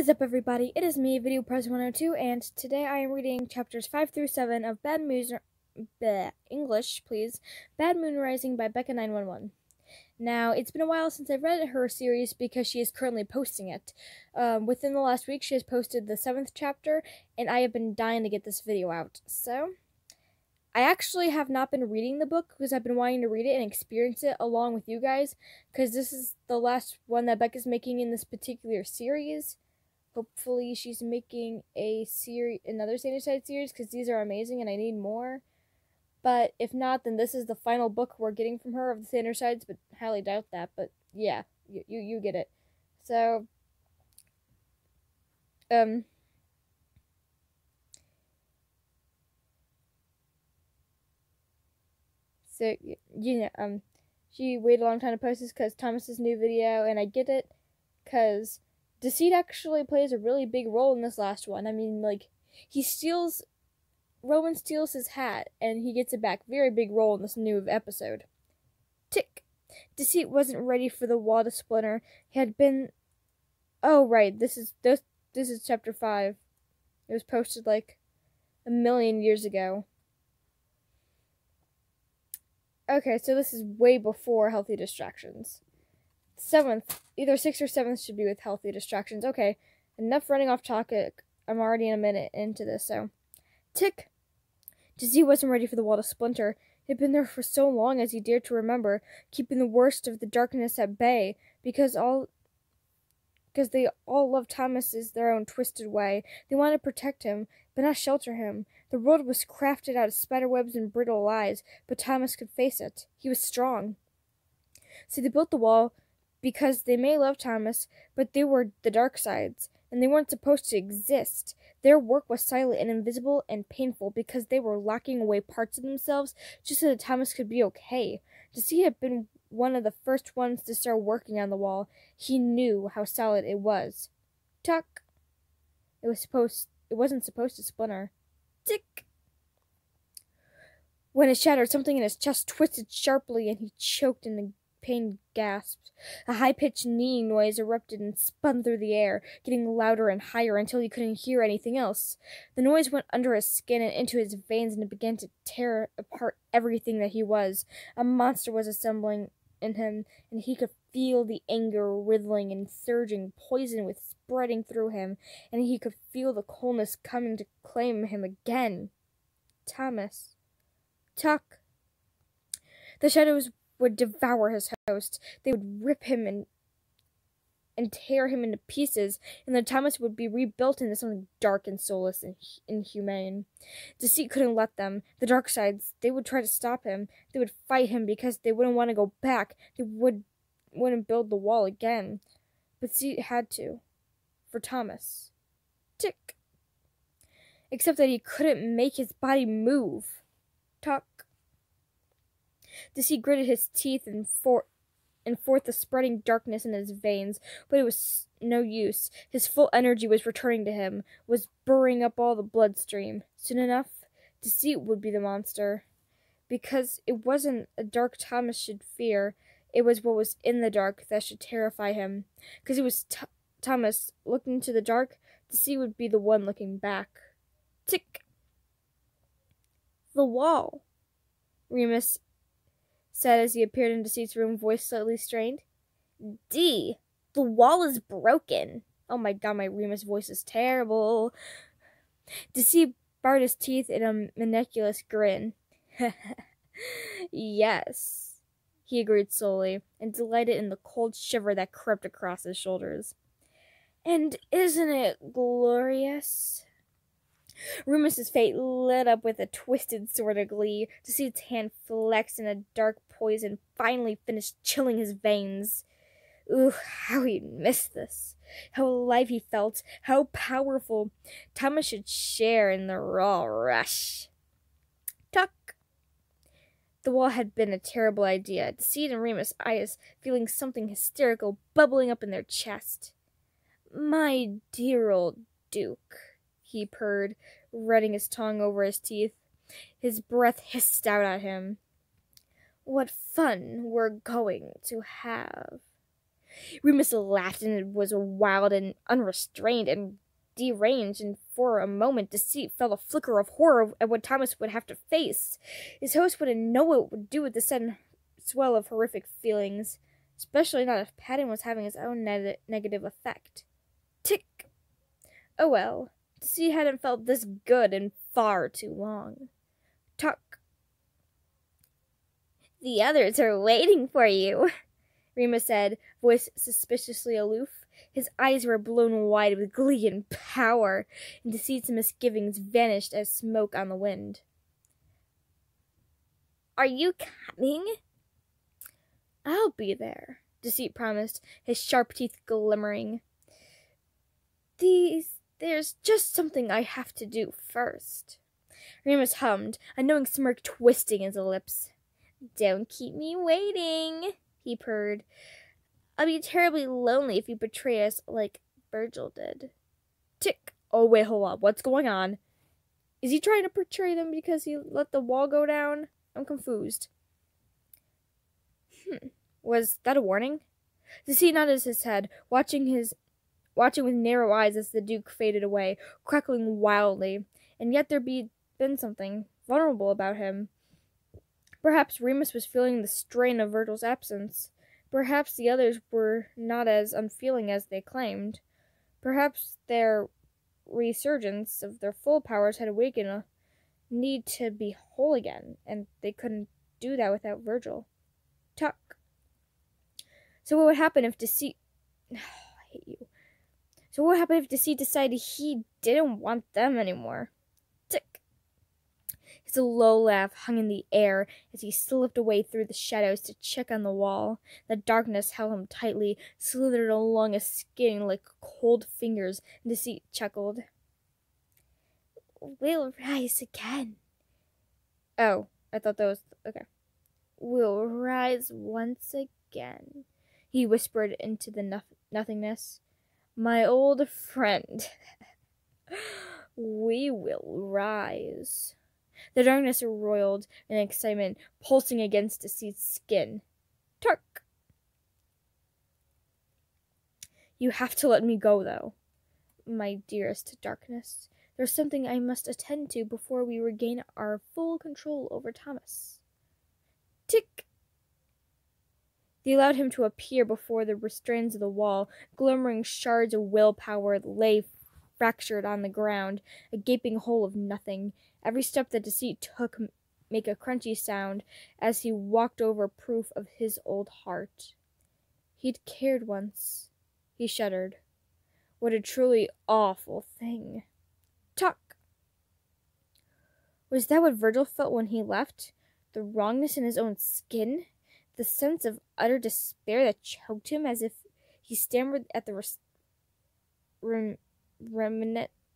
What is up, everybody? It is me, Video Pres 102, and today I am reading chapters 5 through 7 of English, please. Bad Moon Rising by Bekka911. Now, it's been a while since I've read her series because she is currently posting it. Within the last week, she has posted the 7th chapter, and I have been dying to get this video out. So, I actually have not been reading the book because I've been wanting to read it and experience it along with you guys, because this is the last one that Becca's making in this particular series. Hopefully she's making another Sanderside series, because these are amazing and I need more. But if not, then this is the final book we're getting from her of the Sandersides, but highly doubt that. But yeah, you get it. So, she waited a long time to post this because Thomas's new video, and I get it, because Deceit actually plays a really big role in this last one. I mean, like, Roman steals his hat, and he gets it back. Very big role in this new episode. Tick. Deceit wasn't ready for the wall to splinter. He had been... Oh, right, this is chapter 5. It was posted, like, a million years ago. Okay, so this is way before Healthy Distractions. 7th, either 6th or 7th should be with Healthy Distractions. Okay, enough running off topic. I'm already in a minute into this, so. Tick. Deceit wasn't ready for the wall to splinter. He had been there for so long as he dared to remember, keeping the worst of the darkness at bay, because they all loved Thomas in their own twisted way. They wanted to protect him, but not shelter him. The world was crafted out of spiderwebs and brittle lies, but Thomas could face it. He was strong. So they built the wall because they may love Thomas, but they were the dark sides, and they weren't supposed to exist. Their work was silent and invisible and painful because they were locking away parts of themselves just so that Thomas could be okay. Deceit had been one of the first ones to start working on the wall. He knew how solid it was. Tuck. It wasn't supposed to splinter. Tick. When it shattered, something in his chest twisted sharply, and he choked and the pain gasped. A high-pitched kneeing noise erupted and spun through the air, getting louder and higher until he couldn't hear anything else. The noise went under his skin and into his veins, and it began to tear apart everything that he was. A monster was assembling in him, and he could feel the anger writhing and surging. Poison was spreading through him, and he could feel the coldness coming to claim him again. Thomas. Tuck. The shadows would devour his host. They would rip him and tear him into pieces, and then Thomas would be rebuilt into something dark and soulless and inhumane. Deceit couldn't let them. The dark sides, they would try to stop him. They would fight him because they wouldn't want to go back. They wouldn't build the wall again. But Deceit had to. For Thomas. Tick. Except that he couldn't make his body move. Tuck. Deceit gritted his teeth and forth the spreading darkness in his veins, but it was no use. His full energy was returning to him, was burring up all the bloodstream. Soon enough, Deceit would be the monster. Because it wasn't a dark Thomas should fear, it was what was in the dark that should terrify him. Because it was Thomas looking into the dark, Deceit would be the one looking back. Tick! The wall, Remus said as he appeared in Deceit's room, voice slightly strained. D, the wall is broken. Oh my god, my Remus voice is terrible. Deceit bared his teeth in a maniaculous grin. Yes, he agreed slowly, and delighted in the cold shiver that crept across his shoulders. And isn't it glorious? Remus's face lit up with a twisted sort of glee. Deceit's hand flexed, and a dark poison finally finished chilling his veins. Ooh, how he missed this. How alive he felt. How powerful. Thomas should share in the raw rush. Tuck. The wall had been a terrible idea. Deceit and Remus' eyes feeling something hysterical bubbling up in their chest. My dear old Duke, he purred, running his tongue over his teeth. His breath hissed out at him. What fun we're going to have. Remus laughed, and it was wild and unrestrained and deranged, and for a moment Deceit felt a flicker of horror at what Thomas would have to face. His host wouldn't know what it would do with the sudden swell of horrific feelings, especially not if Padding was having his own negative effect. Tick! Oh well, Deceit hadn't felt this good in far too long. Tuck! The others are waiting for you, Remus said, voice suspiciously aloof. His eyes were blown wide with glee and power, and Deceit's misgivings vanished as smoke on the wind. Are you coming? I'll be there, Deceit promised, his sharp teeth glimmering. There's just something I have to do first. Remus hummed, a knowing smirk twisting his lips. Don't keep me waiting, he purred. I'll be terribly lonely if you betray us like Virgil did. Tick! Oh, wait, hold up. What's going on? Is he trying to betray them because he let the wall go down? I'm confused. Was that a warning? Deceit nodded his head, watching with narrow eyes as the Duke faded away, crackling wildly. And yet there'd been something vulnerable about him. Perhaps Remus was feeling the strain of Virgil's absence. Perhaps the others were not as unfeeling as they claimed. Perhaps their resurgence of their full powers had awakened a need to be whole again, and they couldn't do that without Virgil. Tuck. So what would happen if Deceit... I hate you. So what would happen if Deceit decided he didn't want them anymore? Tick. His low laugh hung in the air as he slipped away through the shadows to check on the wall. The darkness held him tightly, slithered along his skin like cold fingers, and Deceit chuckled. We'll rise again. Oh, I thought that was... okay. We'll rise once again, he whispered into the nothingness. My old friend. We will rise. The darkness roiled in excitement, pulsing against Deceit's skin. Turk! You have to let me go, though. My dearest darkness, there's something I must attend to before we regain our full control over Thomas. Tick! They allowed him to appear before the restraints of the wall. Glimmering shards of willpower lay fractured on the ground, a gaping hole of nothing. Every step that Deceit took made a crunchy sound as he walked over proof of his old heart. He'd cared once. He shuddered. What a truly awful thing. Tuck! Was that what Virgil felt when he left? The wrongness in his own skin? The sense of utter despair that choked him as if he stammered at the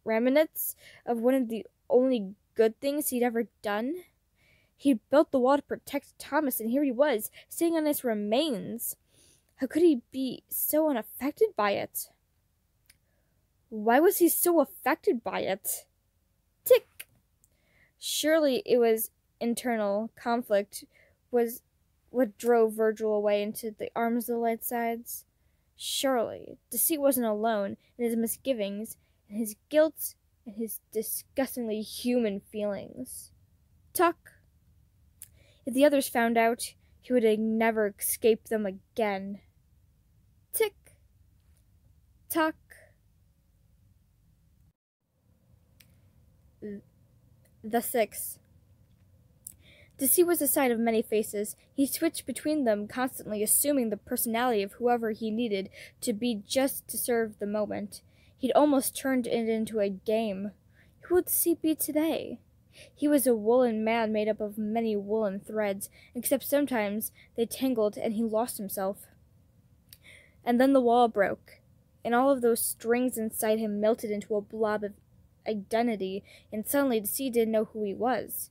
remnants of one of the only good things he'd ever done? He'd built the wall to protect Thomas, and here he was, sitting on his remains. How could he be so unaffected by it? Why was he so affected by it? Tick! Surely it was internal conflict was what drove Virgil away into the arms of the light sides. Surely Deceit wasn't alone in his misgivings and his guilt and his disgustingly human feelings. Tuck! If the others found out, he would never escape them again. Tick! Tuck! The Six. Deceit was a sight of many faces. He switched between them constantly, assuming the personality of whoever he needed to be just to serve the moment. He'd almost turned it into a game. Who would Deceit be today? He was a woolen man made up of many woolen threads, except sometimes they tangled and he lost himself. And then the wall broke, and all of those strings inside him melted into a blob of identity, and suddenly Deceit didn't know who he was.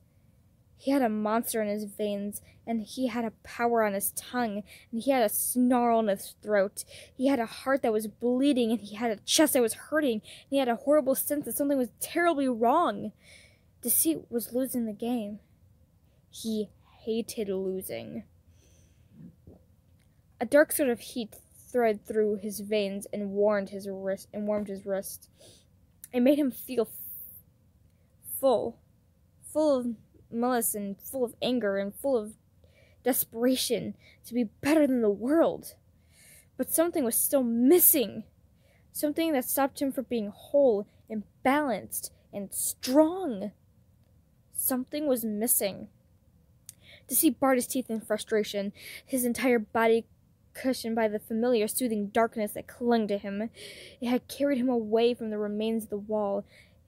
He had a monster in his veins, and he had a power on his tongue, and he had a snarl in his throat. He had a heart that was bleeding, and he had a chest that was hurting, and he had a horrible sense that something was terribly wrong. Deceit was losing the game. He hated losing. A dark sort of heat thread through his veins and warmed his wrist. It made him feel full of malice and full of anger and full of desperation to be better than the world. But something was still missing. Something that stopped him from being whole and balanced and strong. Something was missing. Deceit bared his teeth in frustration, his entire body cushioned by the familiar soothing darkness that clung to him. It had carried him away from the remains of the wall.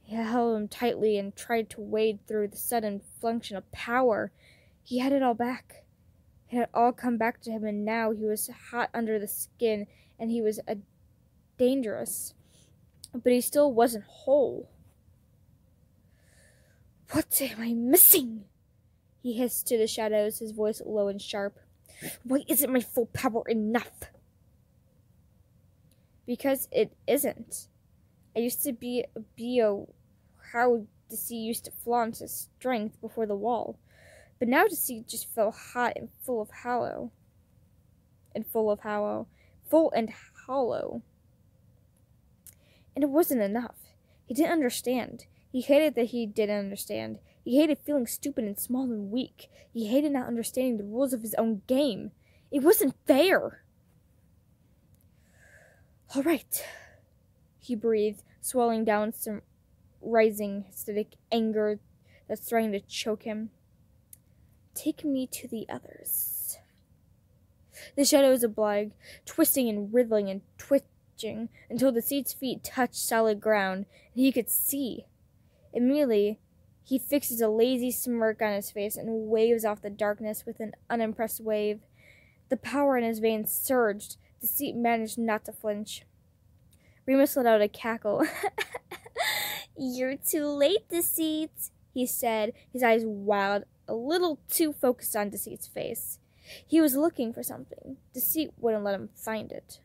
It held him tightly and tried to wade through the sudden function of power. He had it all back. It had all come back to him, and now he was hot under the skin, and he was dangerous. But he still wasn't whole. What am I missing? He hissed to the shadows, his voice low and sharp. Why isn't my full power enough? Because it isn't. I used to be how Deceit used to flaunt his strength before the wall. But now Deceit just felt hot and full and hollow. And it wasn't enough. He didn't understand. He hated that he didn't understand. He hated feeling stupid and small and weak. He hated not understanding the rules of his own game. It wasn't fair. All right, he breathed, swallowing down some rising acidic anger that's trying to choke him. Take me to the others. The shadows obliged, twisting and wriggling and twitching until Deceit's feet touched solid ground, and he could see. Immediately, he fixes a lazy smirk on his face and waves off the darkness with an unimpressed wave. The power in his veins surged. Deceit managed not to flinch. Remus let out a cackle. You're too late, Deceit, he said, his eyes wild, a little too focused on Deceit's face. He was looking for something. Deceit wouldn't let him find it.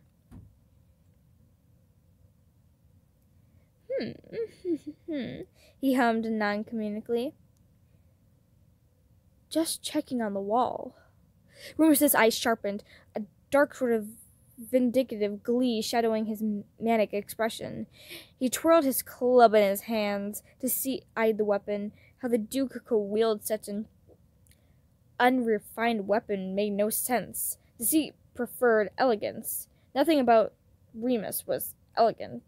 He hummed non-communically. Just checking on the wall. Remus's eyes sharpened, a dark sort of vindictive glee shadowing his manic expression. He twirled his club in his hands. Deceit eyed the weapon. How the Duke could wield such an unrefined weapon made no sense. Deceit preferred elegance. Nothing about Remus was elegant.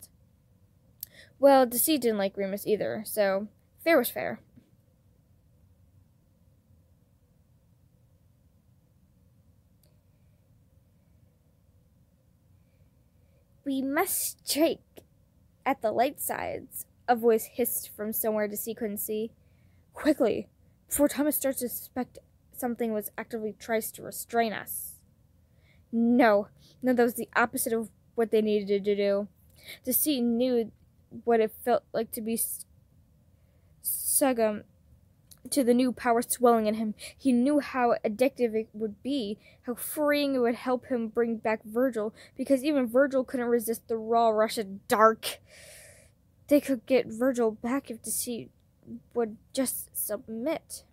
Well, Deceit didn't like Remus either, so fair was fair. We must strike at the light sides, a voice hissed from somewhere Deceit couldn't see. Quickly, before Thomas starts to suspect something was actively tries to restrain us. No, that was the opposite of what they needed to do. Deceit knew what it felt like to be succumb to the new power swelling in him. He knew how addictive it would be, how freeing it would help him bring back Virgil, because even Virgil couldn't resist the raw rush of dark. They could get Virgil back if Deceit would just submit.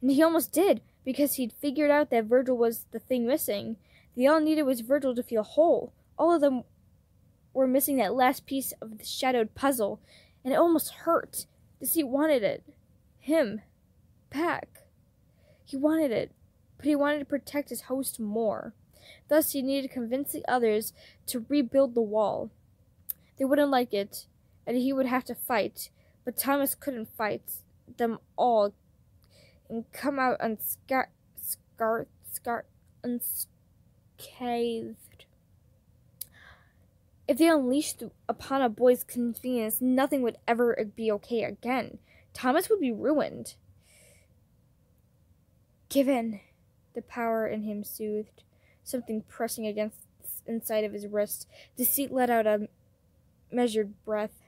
And he almost did, because he'd figured out that Virgil was the thing missing. They all needed was Virgil to feel whole. All of them were missing that last piece of the shadowed puzzle, and it almost hurt. Deceit wanted it. Him. Back. He wanted it, but he wanted to protect his host more. Thus, he needed to convince the others to rebuild the wall. They wouldn't like it, and he would have to fight, but Thomas couldn't fight them all and come out unscathed. If they unleashed upon a boy's convenience, nothing would ever be okay again. Thomas would be ruined. Give in. The power in him soothed, something pressing against inside of his wrist. Deceit let out a measured breath.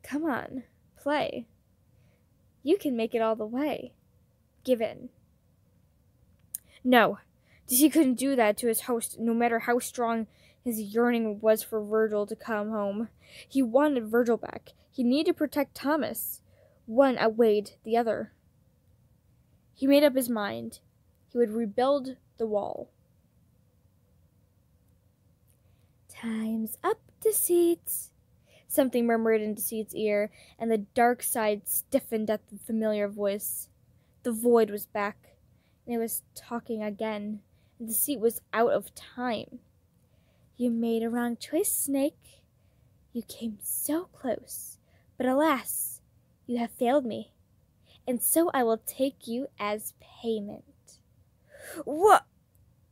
Come on, play. You can make it all the way. Give in. No, Deceit couldn't do that to his host, no matter how strong his yearning was for Virgil to come home. He wanted Virgil back. He needed to protect Thomas. One outweighed the other. He made up his mind. He would rebuild the wall. Time's up, Deceit. Something murmured in Deceit's ear, and the dark side stiffened at the familiar voice. The void was back, and it was talking again, and Deceit was out of time. You made a wrong choice, Snake. You came so close, but alas, you have failed me, and so I will take you as payment. What?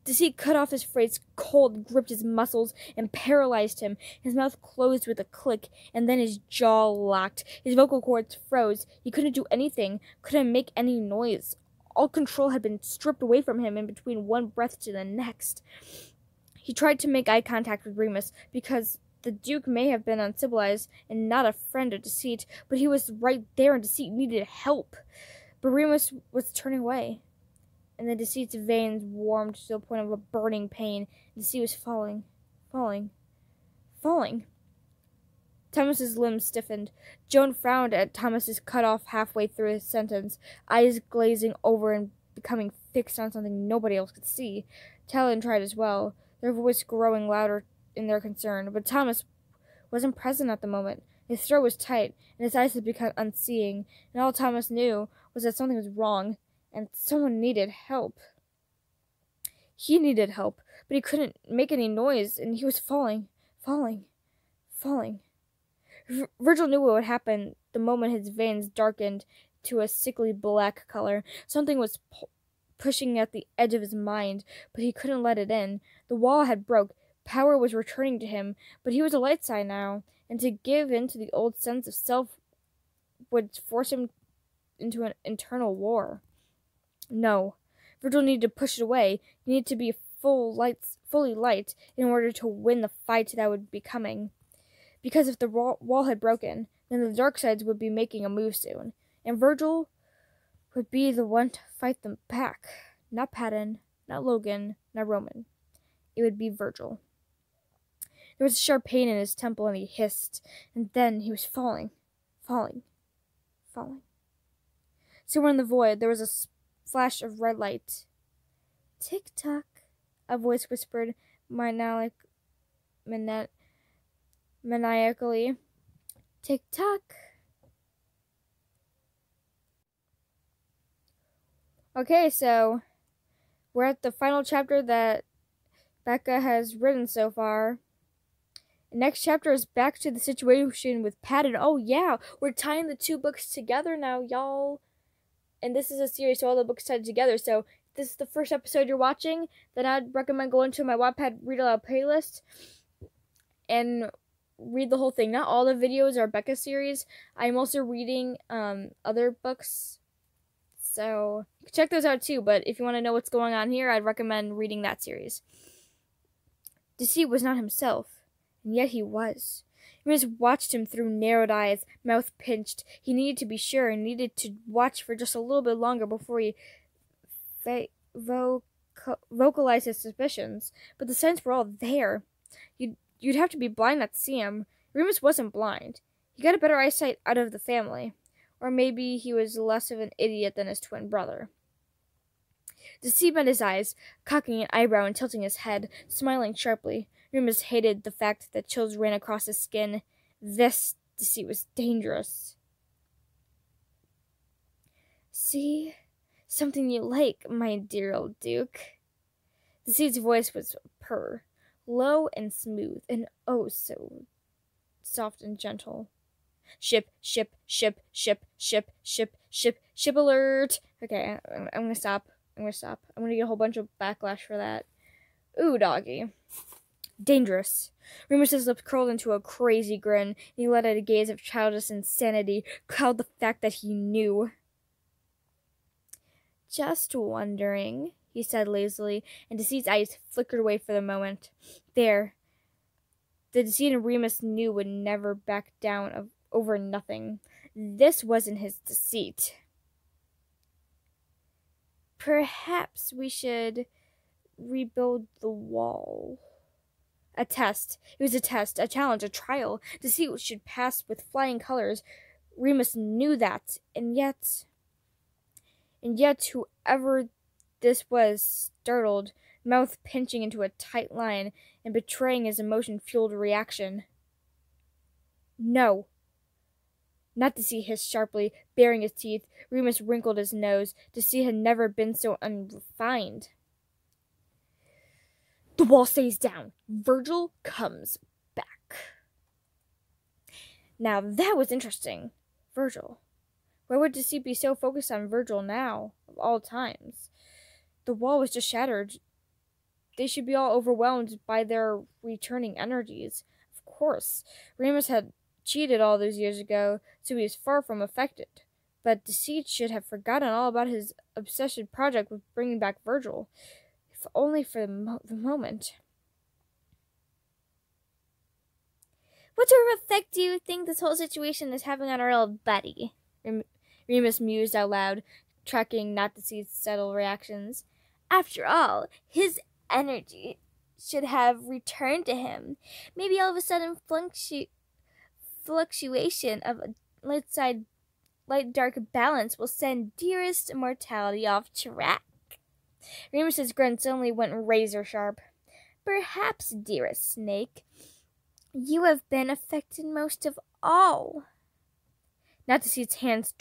Deceit cut off his phrase cold, gripped his muscles, and paralyzed him. His mouth closed with a click, and then his jaw locked. His vocal cords froze. He couldn't do anything, couldn't make any noise. All control had been stripped away from him in between one breath to the next. He tried to make eye contact with Remus, because the Duke may have been uncivilized and not a friend of Deceit, but he was right there and Deceit needed help. But Remus was turning away, and the Deceit's veins warmed to the point of a burning pain. Deceit was falling. Thomas's limbs stiffened. Joan frowned at Thomas's cut off halfway through his sentence, eyes glazing over and becoming fixed on something nobody else could see. Talon tried as well, their voice growing louder in their concern, but Thomas wasn't present at the moment. His throat was tight, and his eyes had become unseeing, and all Thomas knew was that something was wrong, and someone needed help. He needed help, but he couldn't make any noise, and he was falling. Virgil knew what would happen the moment his veins darkened to a sickly black color. Something was pushing at the edge of his mind, but he couldn't let it in. The wall had broke. Power was returning to him, but he was a light side now, and to give in to the old sense of self would force him into an internal war. No, Virgil needed to push it away. He needed to be fully light in order to win the fight that would be coming. Because if the wall had broken, then the dark sides would be making a move soon, and Virgil would be the one to fight them back. Not Patton, not Logan, not Roman. It would be Virgil. There was a sharp pain in his temple, and he hissed, and then he was falling. Somewhere in the void, there was a flash of red light. Tick tock, a voice whispered maniacally. Tick tock. Okay, so we're at the final chapter that Bekka has written so far. The next chapter is back to the situation with Patton. Oh yeah, we're tying the two books together now, y'all. And this is a series, so all the books tied together. So if this is the first episode you're watching, then I'd recommend going to my Wattpad Read Aloud playlist and read the whole thing. Not all the videos are Bekka series. I'm also reading other books, so check those out too. But if you want to know what's going on here, I'd recommend reading that series. Deceit was not himself, and yet he was. Remus watched him through narrowed eyes, mouth pinched. He needed to be sure, and needed to watch for just a little bit longer before he vocalized his suspicions. But the signs were all there. You'd have to be blind not to see him. Remus wasn't blind. He got a better eyesight out of the family. Or maybe he was less of an idiot than his twin brother. Deceit met his eyes, cocking an eyebrow and tilting his head, smiling sharply. Remus hated the fact that chills ran across his skin. This Deceit was dangerous. See? Something you like, my dear old Duke. Deceit's voice was a purr, low and smooth, and oh so soft and gentle. Ship alert. Okay, I'm gonna stop. I'm gonna get a whole bunch of backlash for that. Ooh, doggy. Dangerous. Remus's lips curled into a crazy grin, and he let out a gaze of childish insanity, cloud the fact that he knew. Just wondering, he said lazily, and Deceit's eyes flickered away for the moment. There. The Deceit and Remus knew would never back down over nothing. This wasn't his Deceit. Perhaps we should rebuild the wall. A test. It was a test, a challenge, a trial. Deceit should pass with flying colors. Remus knew that, and yet whoever this was startled, mouth pinching into a tight line and betraying his emotion-fueled reaction. No. Not to see hissed sharply, baring his teeth. Remus wrinkled his nose. To see had never been so unrefined. The wall stays down. Virgil comes back. Now that was interesting. Virgil. Why would Deceit be so focused on Virgil now, of all times? The wall was just shattered. They should be all overwhelmed by their returning energies. Of course, Remus had cheated all those years ago, so he was far from affected. But Deceit should have forgotten all about his obsession project with bringing back Virgil, if only for the moment. What sort of effect do you think this whole situation is having on our old buddy? Remus mused out loud, tracking Not Deceit's subtle reactions. After all, his energy should have returned to him. Maybe all of a sudden fluctuation of a light-dark balance will send dearest immortality off track. Remus's grin suddenly went razor-sharp. Perhaps, dearest Snake, you have been affected most of all. Not to see its hands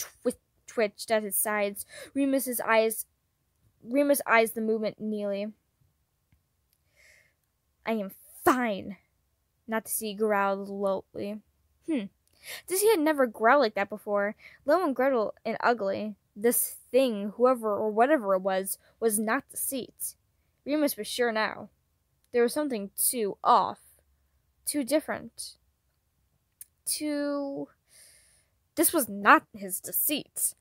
twitched at his sides. Remus eyes the movement nearly. I am fine. Not to see growled lowly. He had never growled like that before. Low and Gretel and ugly. This thing, whoever or whatever it was not Deceit. Remus was sure now. There was something too off. Too different. This was not his Deceit.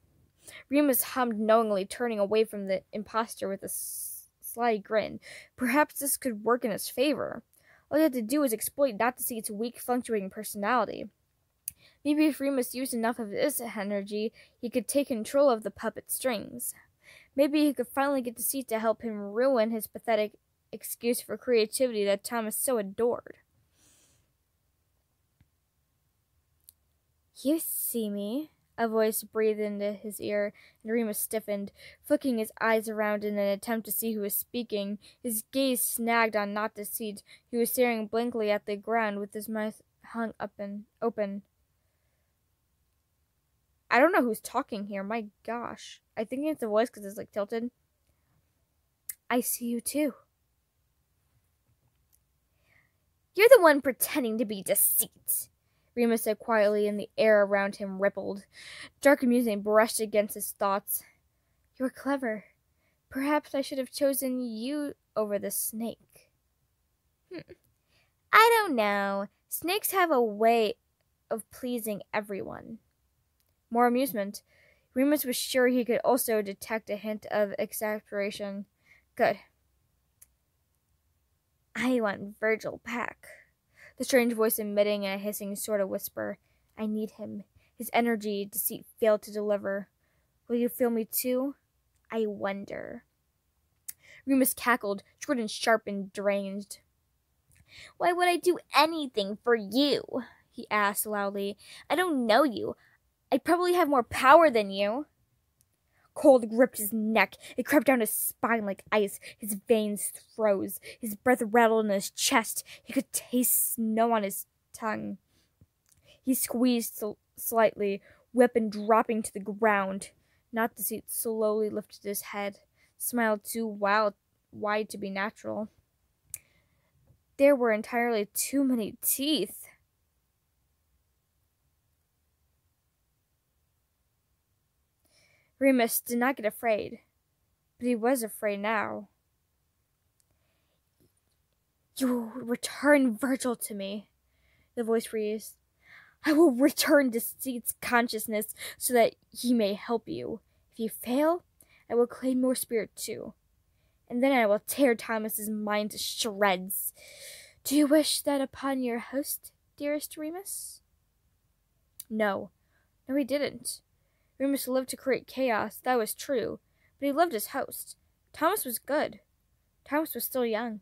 Remus hummed knowingly, turning away from the impostor with a sly grin. Perhaps this could work in his favor. All he had to do was exploit Not Deceit's weak, fluctuating personality. Maybe if Remus used enough of his energy, he could take control of the puppet strings. Maybe he could finally get Deceit to help him ruin his pathetic excuse for creativity that Thomas so adored. You see me? A voice breathed into his ear, and Remus stiffened, flicking his eyes around in an attempt to see who was speaking. His gaze snagged on Not Deceit, who was staring blankly at the ground with his mouth hung open. I don't know who's talking here, my gosh. I think it's the voice because it's tilted. I see you too. You're the one pretending to be Deceit, Remus said quietly, and the air around him rippled. Dark amusement brushed against his thoughts. You're clever. Perhaps I should have chosen you over the snake. I don't know. Snakes have a way of pleasing everyone. More amusement. Remus was sure he could also detect a hint of exasperation. Good. I want Virgil back. The strange voice emitting a hissing sort of whisper. I need him. His energy Deceit failed to deliver. Will you feel me too? I wonder. Remus cackled, short and sharp and deranged. Why would I do anything for you? He asked loudly. I don't know you. I probably have more power than you. Cold gripped his neck. It crept down his spine like ice. His veins froze. His breath rattled in his chest. He could taste snow on his tongue. He squeezed slightly, weapon dropping to the ground. Not Deceit slowly lifted his head, smiled too wide to be natural. There were entirely too many teeth. Remus did not get afraid, but he was afraid now. You will return Virgil to me, the voice breathed. I will return Deceit's consciousness so that he may help you. If you fail, I will claim your spirit too, and then I will tear Thomas's mind to shreds. Do you wish that upon your host, dearest Remus? No, he didn't. Remus lived to create chaos, that was true, but he loved his host. Thomas was good. Thomas was still young.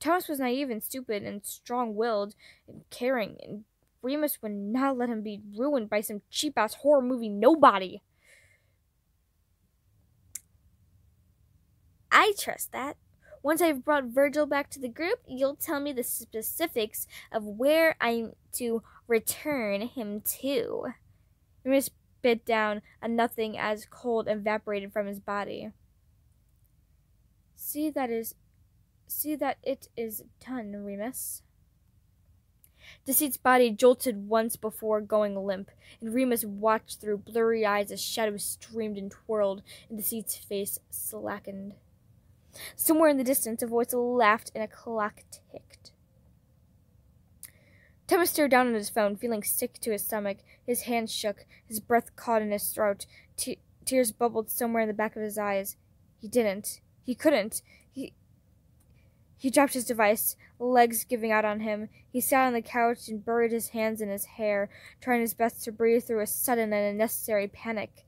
Thomas was naive and stupid and strong-willed and caring, and Remus would not let him be ruined by some cheap-ass horror movie nobody. I trust that. Once I've brought Virgil back to the group, you'll tell me the specifics of where I'm to return him to. Remus bit down a nothing as cold evaporated from his body. See that it is done, Remus. Deceit's body jolted once before going limp, and Remus watched through blurry eyes as shadows streamed and twirled, and Deceit's face slackened. Somewhere in the distance, a voice laughed and a clock ticked. Thomas stared down at his phone, feeling sick to his stomach. His hands shook, his breath caught in his throat. Tears bubbled somewhere in the back of his eyes. He couldn't. He dropped his device, legs giving out on him. He sat on the couch and buried his hands in his hair, trying his best to breathe through a sudden and unnecessary panic.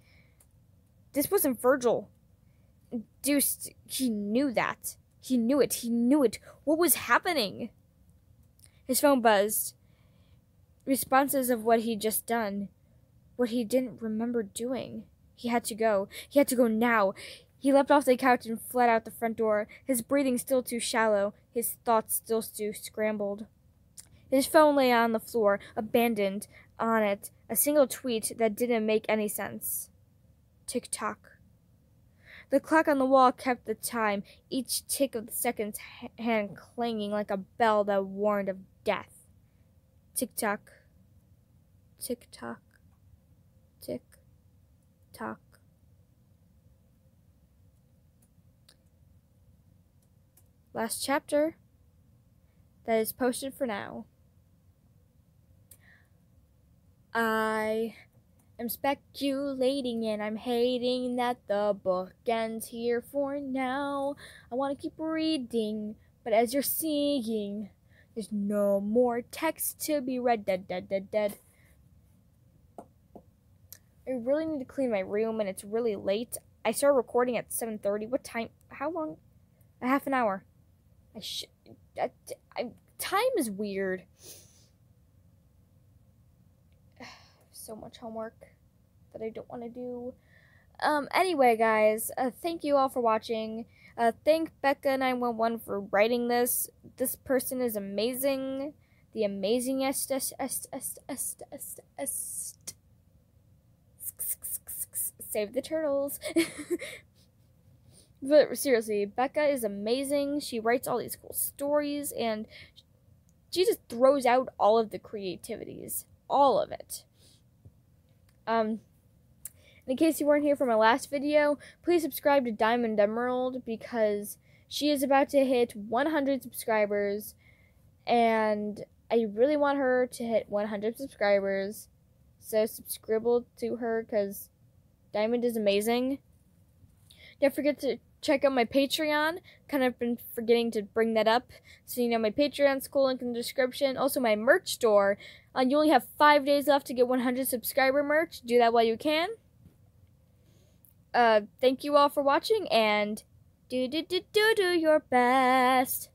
This wasn't Virgil. Deuce, he knew that. He knew it. What was happening? His phone buzzed. Responses of what he'd just done. What he didn't remember doing. He had to go. He had to go now. He leapt off the couch and fled out the front door, his breathing still too shallow, his thoughts still too scrambled. His phone lay on the floor, abandoned. On it, a single tweet that didn't make any sense. Tik Tok. The clock on the wall kept the time, each tick of the second's hand clanging like a bell that warned of death. Tik Tok. Tik Tok. Tik Tok. Last chapter. That is posted for now. I am speculating and I'm hating that the book ends here for now. I want to keep reading, but as you're seeing, there's no more text to be read. Dead. I really need to clean my room and it's really late. I started recording at 7:30. What time? How long? A half an hour. Time is weird. So much homework that I don't want to do. Anyway, guys, thank you all for watching. Thank Bekka911 for writing this. This person is amazing. The amazingest. Save the turtles. But seriously, Bekka is amazing. She writes all these cool stories, and she just throws out all of the creativities. All of it. In case you weren't here for my last video, please subscribe to Diamond Emerald, because she is about to hit 100 subscribers, and I really want her to hit 100 subscribers. So subscribe to her, because Diamond is amazing. Don't forget to check out my Patreon. Kind of been forgetting to bring that up. So, my Patreon's cool, link in the description. Also, my merch store. You only have 5 days left to get 100 subscriber merch. Do that while you can. Thank you all for watching, and do your best.